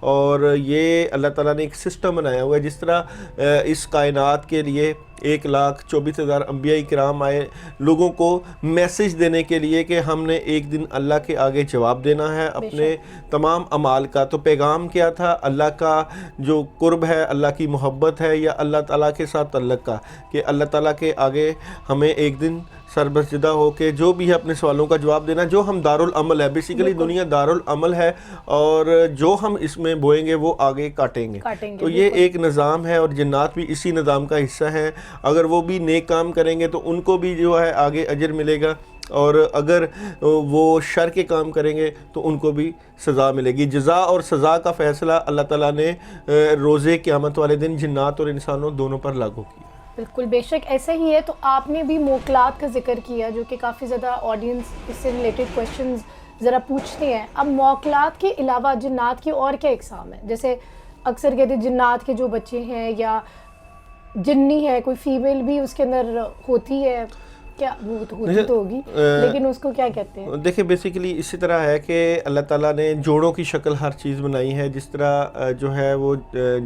اور یہ اللہ تعالیٰ نے ایک سسٹم بنایا ہوا ہے. جس طرح اس کائنات کے لیے 1,24,000 انبیاء کرام آئے لوگوں کو میسج دینے کے لیے کہ ہم نے ایک دن اللہ کے آگے جواب دینا ہے اپنے تمام اعمال کا. تو پیغام کیا تھا؟ اللہ کا جو قرب ہے، اللہ کی محبت ہے، یا اللہ تعالیٰ کے ساتھ تعلق کا، کہ اللہ تعالیٰ کے آگے ہمیں ایک دن سربسجدہ ہو کے جو بھی ہے اپنے سوالوں کا جواب دینا. جو ہم دارالعمل ہے، بیسیکلی دنیا دارالعمل ہے، اور جو ہم اس میں بوئیں گے وہ آگے کاٹیں گے. تو یہ ایک نظام ہے، اور جنات بھی اسی نظام کا حصہ ہیں. اگر وہ بھی نیک کام کریں گے تو ان کو بھی جو ہے آگے اجر ملے گا، اور اگر وہ شر کے کام کریں گے تو ان کو بھی سزا ملے گی. جزا اور سزا کا فیصلہ اللہ تعالیٰ نے روز قیامت والے دن جنات اور انسانوں دونوں پر لاگو کیا. بالکل، بے شک ایسا ہی ہے. تو آپ نے بھی موکلات کا ذکر کیا، جو کہ کافی زیادہ آڈینس اس سے ریلیٹڈ کویشچنز ذرا پوچھتے ہیں. اب موکلات کے علاوہ جنات کی اور کیا اقسام ہیں؟ جیسے اکثر کہتے ہیں جنات کے جو بچے ہیں یا جنی ہے، کوئی فیمیل بھی اس کے اندر ہوتی ہے کیا؟ وہ تو ہوتی تو ہوگی، لیکن اس کو کیا کہتے ہیں؟ دیکھیں بیسیکلی اسی طرح ہے کہ اللہ تعالیٰ نے جوڑوں کی شکل ہر چیز بنائی ہے. جس طرح جو ہے وہ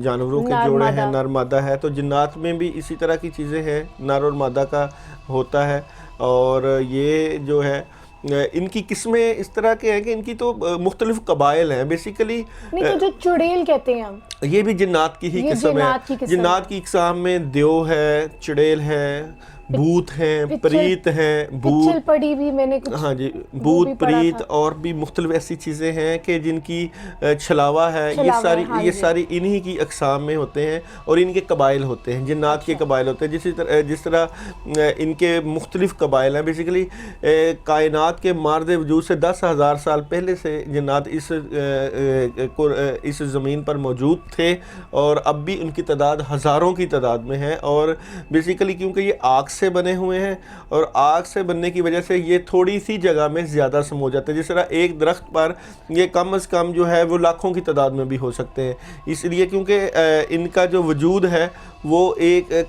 جانوروں کے جوڑے ہیں، نر مادہ ہے، تو جنات میں بھی اسی طرح کی چیزیں ہیں، نر اور مادہ کا ہوتا ہے. اور یہ جو ہے ان کی قسمیں اس طرح کے ہیں کہ ان کی تو مختلف قبائل ہیں. بیسیکلی نہیں، تو جو چڑیل کہتے ہیں ہم، یہ بھی جنات کی ہی قسم ہے. جنات کی اقسام میں دیو ہے، چڑیل ہے، بھوت ہیں، پریت ہیں، پچل پڑی بھی میں نے کچھ، ہاں جی، بھوت، پریت، اور بھی مختلف ایسی چیزیں ہیں کہ جن کی چھلاوا ہے. یہ ساری انہی کی اقسام میں ہوتے ہیں، اور ان کے قبائل ہوتے ہیں، جنات کے قبائل ہوتے ہیں. جس طرح ان کے مختلف قبائل ہیں. بیسیکلی کائنات کے مارد وجود سے 10,000 سال پہلے سے جنات اس زمین پر موجود تھے، اور اب بھی ان کی تعداد ہزاروں کی تعداد میں ہے. اور بیسیکلی کیونکہ یہ آگ سے بنے ہوئے ہیں، اور آگ سے بننے کی وجہ سے یہ تھوڑی سی جگہ میں زیادہ سمو جاتے ہیں. جس طرح ایک درخت پر یہ کم از کم جو ہے وہ لاکھوں کی تعداد میں بھی ہو سکتے ہیں. اس لیے کیونکہ ان کا جو وجود ہے وہ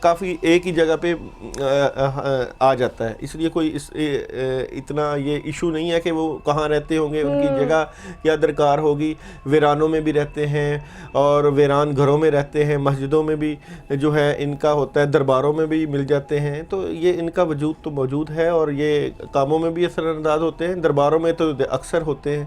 کافی ایک ہی جگہ پہ آ جاتا ہے. اس لیے کوئی اتنا یہ ایشو نہیں ہے کہ وہ کہاں رہتے ہوں گے، ان کی جگہ کیا درکار ہوگی. ویرانوں میں بھی رہتے ہیں، اور ویران گھروں میں رہتے ہیں، مسجدوں میں بھی جو ہے ان کا ہوتا ہے، درباروں میں بھی مل جاتے ہیں. تو یہ ان کا وجود تو موجود ہے، اور یہ کاموں میں بھی اثر انداز ہوتے ہیں. درباروں میں تو اکثر ہوتے ہیں.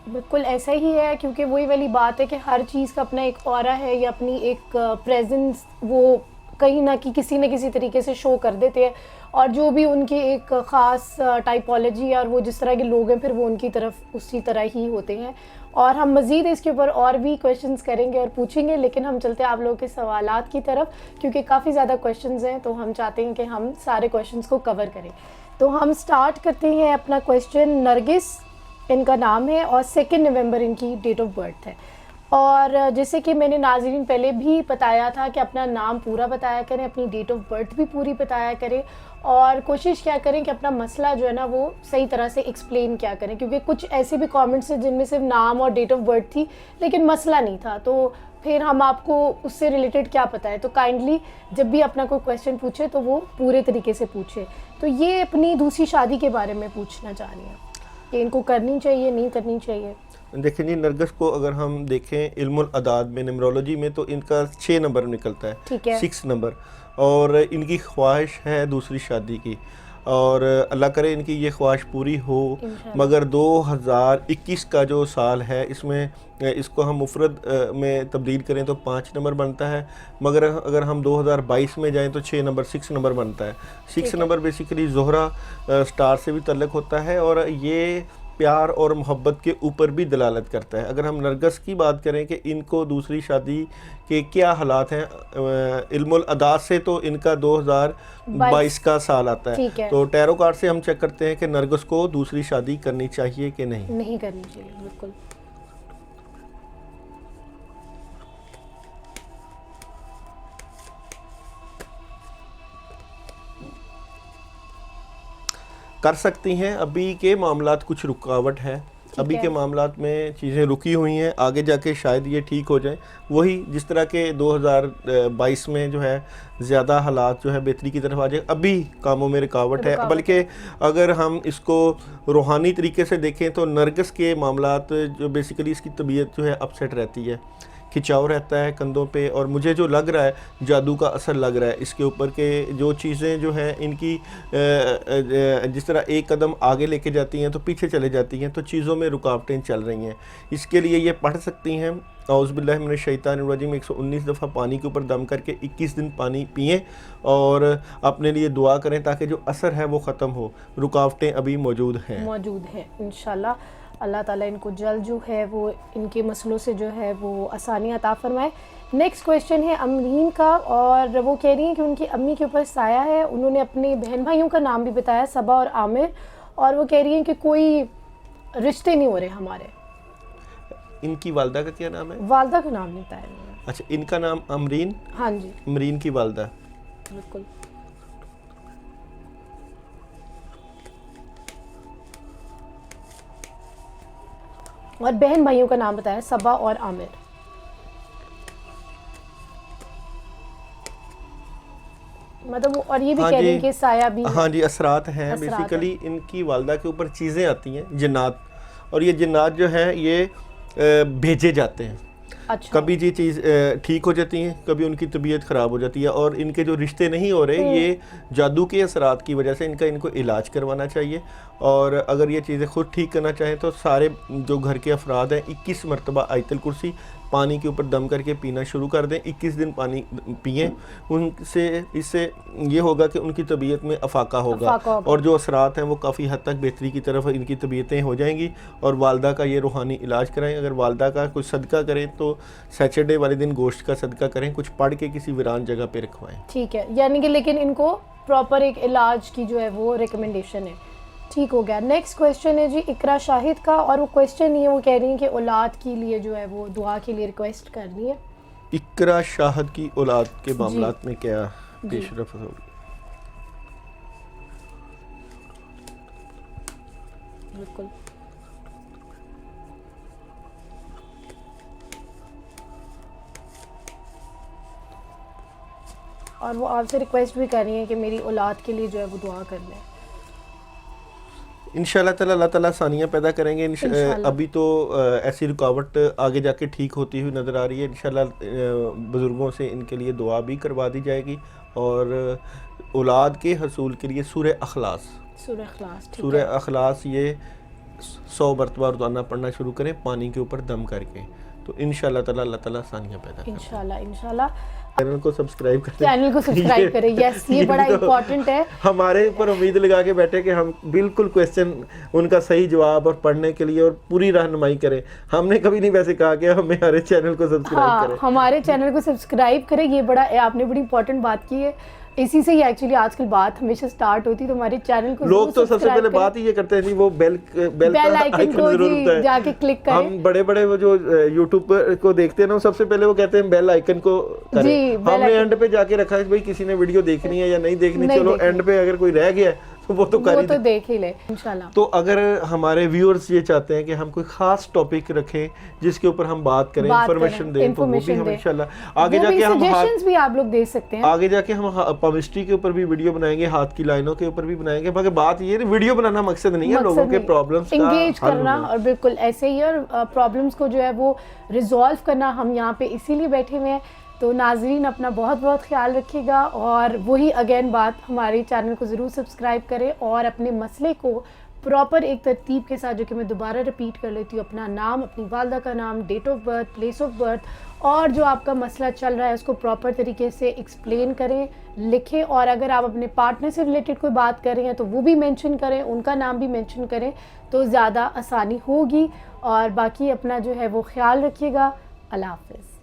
بالکل ایسا ہی ہے، کیونکہ وہی والی بات ہے کہ ہر چیز کا اپنا ایک اورا ہے، یا اپنی ایک پریزنس وہ کہیں نہ کسی نہ کسی طریقے سے شو کر دیتے ہیں. اور جو بھی ان کی ایک خاص ٹائپولوجی اور وہ جس طرح کے لوگ ہیں، پھر وہ ان کی طرف اسی طرح ہی ہوتے ہیں. اور ہم مزید اس کے اوپر اور بھی کویشچنز کریں گے اور پوچھیں گے، لیکن ہم چلتے ہیں آپ لوگوں کے سوالات کی طرف، کیونکہ کافی زیادہ کویشچنز ہیں، تو ہم چاہتے ہیں کہ ہم سارے کویشچنز کو کور کریں. تو ہم سٹارٹ کرتے ہیں اپنا کویشچن. نرگس ان کا نام ہے، اور 2 نومبر ان کی ڈیٹ آف برتھ ہے. اور جیسے کہ میں نے ناظرین پہلے بھی بتایا تھا کہ اپنا نام پورا بتایا کریں، اپنی ڈیٹ آف برتھ بھی پوری بتایا کریں، اور کوشش کیا کریں کہ اپنا مسئلہ جو ہے نا وہ صحیح طرح سے ایکسپلین کیا کریں. کیونکہ کچھ ایسے بھی کامنٹس ہیں جن میں صرف نام اور ڈیٹ آف برتھ تھی لیکن مسئلہ نہیں تھا، تو پھر ہم آپ کو اس سے ریلیٹڈ کیا پتہ ہے. تو کائنڈلی جب بھی اپنا کوئی کویشچن پوچھے تو وہ پورے طریقے سے پوچھے. تو یہ اپنی دوسری شادی کے بارے میں پوچھنا چاہ رہی ہیں کہ ان کو کرنی چاہیے نہیں کرنی چاہیے. دیکھیں جی، نرگس کو اگر ہم دیکھیں علم الاعداد میں، نیمرولوجی میں، تو ان کا 6 نمبر نکلتا ہے. ٹھیک ہے، 6 نمبر. اور ان کی خواہش ہے دوسری شادی کی، اور اللہ کرے ان کی یہ خواہش پوری ہو. مگر 2021 کا جو سال ہے، اس میں اس کو ہم مفرد میں تبدیل کریں تو 5 نمبر بنتا ہے. مگر اگر ہم 2022 میں جائیں تو 6 نمبر 6 نمبر بنتا ہے. 6 نمبر بیسیکلی زہرہ سٹار سے بھی تعلق ہوتا ہے، اور یہ پیار اور محبت کے اوپر بھی دلالت کرتا ہے. اگر ہم نرگس کی بات کریں کہ ان کو دوسری شادی کے کیا حالات ہیں، علم الاعداد سے تو ان کا 2022 کا سال آتا ہے. تو ٹیرو کارڈ سے ہم چیک کرتے ہیں کہ نرگس کو دوسری شادی کرنی چاہیے کہ نہیں. نہیں کرنی چاہیے، بالکل. کر سکتی ہیں. ابھی کے معاملات کچھ رکاوٹ ہے، ابھی کے معاملات میں چیزیں رکی ہوئی ہیں, آگے جا کے شاید یہ ٹھیک ہو جائیں. وہی جس طرح کے 2022 میں جو ہے زیادہ حالات جو ہے بہتری کی طرف آ جائے, ابھی کاموں میں رکاوٹ ہے. بلکہ اگر ہم اس کو روحانی طریقے سے دیکھیں تو نرگس کے معاملات جو بیسیکلی اس کی طبیعت جو ہے اپسیٹ رہتی ہے, کھچاؤ رہتا ہے کندھوں پہ, اور مجھے جو لگ رہا ہے جادو کا اثر لگ رہا ہے اس کے اوپر کہ جو چیزیں جو ہیں ان کی جس طرح ایک قدم آگے لے کے جاتی ہیں تو پیچھے چلے جاتی ہیں, تو چیزوں میں رکاوٹیں چل رہی ہیں. اس کے لیے یہ پڑھ سکتی ہیں اعوذ باللہ من الشیطان الرجیم 119 دفعہ پانی کے اوپر دم کر کے 21 دن پانی پئیں اور اپنے لیے دعا کریں تاکہ جو اثر ہے وہ ختم ہو. رکاوٹیں ابھی موجود ہیں انشاءاللہ. اللہ تعالیٰ ان کو جلد جو ہے وہ ان کے مسئلوں سے جو ہے وہ آسانی عطا فرمائے. نیکسٹ کویشچن ہے امرین کا, اور وہ کہہ رہی ہیں کہ ان کی امی کے اوپر سایہ ہے. انہوں نے اپنے بہن بھائیوں کا نام بھی بتایا, صبا اور عامر, اور وہ کہہ رہی ہیں کہ کوئی رشتے نہیں ہو رہے ہمارے. ان کی والدہ کا کیا نام ہے؟ والدہ کا نام نہیں بتایا. اچھا, ان کا نام امرین؟ ہاں جی, امرین کی والدہ. بالکل. اور بہن بھائیوں کا نام بتایا, صبا اور عامر. مطلب اور یہ بھی کہہ رہی ہیں کہ سایہ بھی. ہاں جی, اثرات ہیں. بیسیکلی ان کی والدہ کے اوپر چیزیں آتی ہیں, جنات, اور یہ جنات جو ہیں یہ بھیجے جاتے ہیں. اچھا. کبھی یہ چیز ٹھیک ہو جاتی ہیں, کبھی ان کی طبیعت خراب ہو جاتی ہے, اور ان کے جو رشتے نہیں ہو رہے یہ جادو کے اثرات کی وجہ سے ان کو علاج کروانا چاہیے. اور اگر یہ چیزیں خود ٹھیک کرنا چاہیں تو سارے جو گھر کے افراد ہیں 21 مرتبہ آیت الکرسی پانی کے اوپر دم کر کے پینا شروع کر دیں. 21 دن پانی پئیں, اس سے یہ ہوگا کہ ان کی طبیعت میں افاقہ ہوگا, اور جو اثرات ہیں وہ کافی حد تک بہتری کی طرف ان کی طبیعتیں ہو جائیں گی. اور والدہ کا یہ روحانی علاج کرائیں. اگر والدہ کا کچھ صدقہ کریں تو سیچرڈے والے دن گوشت کا صدقہ کریں, کچھ پڑھ کے کسی ویران جگہ پہ رکھوائیں. ٹھیک ہے, یعنی کہ لیکن ان کو پراپر ایک علاج کی جو ہے وہ ریکمنڈیشن ہے. ٹھیک ہو گیا. نیکسٹ کویشچن ہے جی اقرا شاہد کا, اور وہ کویشچن نہیں ہے, وہ کہہ رہی ہیں کہ اولاد کے لیے جو ہے وہ دعا کے لیے ریکویسٹ کرنی ہے. اقرا شاہد کی اولاد کے معاملات میں کیا پیش رفت ہوگی؟ بالکل. اور وہ آپ سے ریکویسٹ بھی کر رہی ہیں کہ میری اولاد کے لیے جو ہے وہ دعا کر لیں. انشاءاللہ تعالی اللہ تعالیٰ ثانیہ پیدا کریں گے. ابھی تو ایسی رکاوٹ آگے جا کے ٹھیک ہوتی ہوئی نظر آ رہی ہے. انشاءاللہ بزرگوں سے ان کے لیے دعا بھی کروا دی جائے گی. اور اولاد کے حصول کے لیے سورہ اخلاص یہ 100 مرتبہ روزانہ پڑھنا شروع کریں پانی کے اوپر دم کر کے, تو انشاءاللہ تعالی اللہ تعالیٰ ثانیہ پیدا کریں. انشاءاللہ. چینل کو سبسکرائب کریں. یس, یہ بڑا امپورٹنٹ ہے. ہمارے اوپر امید لگا کے بیٹھے کہ ہم بالکل کویسچن ان کا صحیح جواب اور پڑھنے کے لیے اور پوری رہنمائی کریں. ہم نے کبھی نہیں ویسے کہا کہ ہمارے چینل کو سبسکرائب کریں. ہمارے چینل کو سبسکرائب کریں. یہ بڑا آپ نے بڑی امپورٹنٹ بات کی ہے. اسی سے ہی ایکچولی آج کل بات ہمیشہ سٹارٹ ہوتی ہے. تو ہمارے چینل کو لوگ تو سب سے پہلے بات ہی یہ کرتے ہیں وہ بیل آئیکن ضرور ہوتا ہے, جا کے کلک کریں. ہم بڑے وہ جو یوٹیوب کو دیکھتے ہیں نا, سب سے پہلے وہ کہتے ہیں بیل آئیکن کو کریں. ہم نے اینڈ پہ جا کے رکھا ہے بھائی کسی نے ویڈیو دیکھنی ہے یا نہیں دیکھنی, چلو اینڈ پہ اگر کوئی رہ گیا ہے وہ تو دیکھ ہی لے انشاءاللہ. تو اگر ہمارے ویورز یہ چاہتے ہیں کہ ہم کوئی خاص ٹاپک رکھیں جس کے اوپر ہم بات کریں, انفارمیشن دیں, تو وہ بھی ہم انشاءاللہ آگے جا کے سجیشنز بھی آپ لوگ دے سکتے ہیں. آگے جا کے ہم پامسٹری کے اوپر بھی ویڈیو بنائیں گے, ہاتھ کی لائنوں کے اوپر بھی بنائیں گے. مگر بات یہ ہے ویڈیو بنانا مقصد نہیں ہے, لوگوں کے پرابلمز کا انگیج کرنا, اور بالکل ایسے ہی, اور پرابلمز کو جو ہے وہ ریزالو کرنا. ہم یہاں پہ اسی لیے بیٹھے ہوئے ہیں. تو ناظرین اپنا بہت بہت خیال رکھیے گا, اور وہی اگین بات, ہمارے چینل کو ضرور سبسکرائب کریں اور اپنے مسئلے کو پراپر ایک ترتیب کے ساتھ, جو کہ میں دوبارہ ریپیٹ کر لیتی ہوں, اپنا نام, اپنی والدہ کا نام, date of birth, place of birth, اور جو آپ کا مسئلہ چل رہا ہے اس کو پراپر طریقے سے ایکسپلین کریں, لکھیں. اور اگر آپ اپنے پارٹنر سے ریلیٹڈ کوئی بات کر رہے ہیں تو وہ بھی مینشن کریں, ان کا نام بھی مینشن کریں, تو زیادہ آسانی ہوگی. اور باقی اپنا جو ہے وہ خیال رکھیے گا. اللہ حافظ.